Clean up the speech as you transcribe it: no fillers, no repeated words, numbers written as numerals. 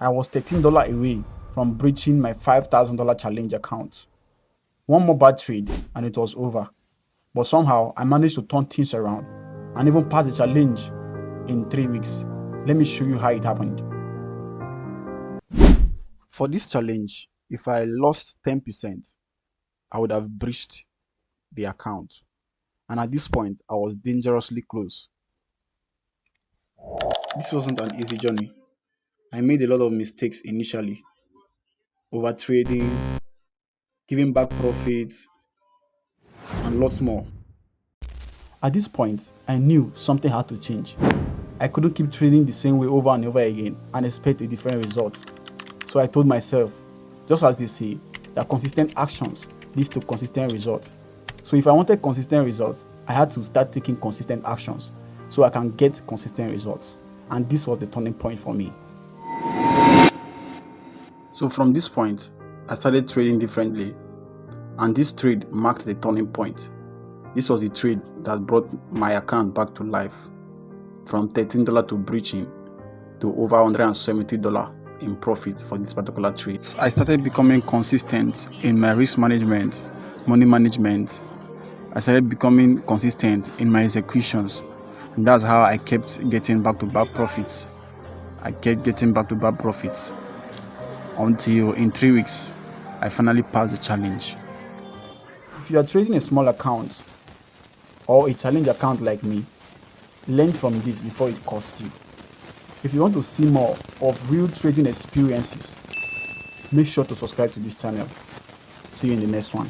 I was $13 away from breaching my $5,000 challenge account. One more bad trade and it was over. But somehow I managed to turn things around and even pass the challenge in 3 weeks. Let me show you how it happened. For this challenge, if I lost 10%, I would have breached the account. And at this point, I was dangerously close. This wasn't an easy journey. I made a lot of mistakes initially, over trading, giving back profits, and lots more. At this point, I knew something had to change. I couldn't keep trading the same way over and over again and expect a different result. So I told myself, just as they say, that consistent actions leads to consistent results. So if I wanted consistent results, I had to start taking consistent actions so I can get consistent results. And this was the turning point for me. So from this point, I started trading differently, and this trade marked the turning point. This was the trade that brought my account back to life, from $13 to breaching to over $170 in profit for this particular trade. I started becoming consistent in my risk management, money management. I started becoming consistent in my executions, and that's how I kept getting back-to-back profits. I kept getting back-to-back profits until in 3 weeks, I finally passed the challenge. If you are trading a small account or a challenge account like me, learn from this before it costs you. If you want to see more of real trading experiences, make sure to subscribe to this channel. See you in the next one.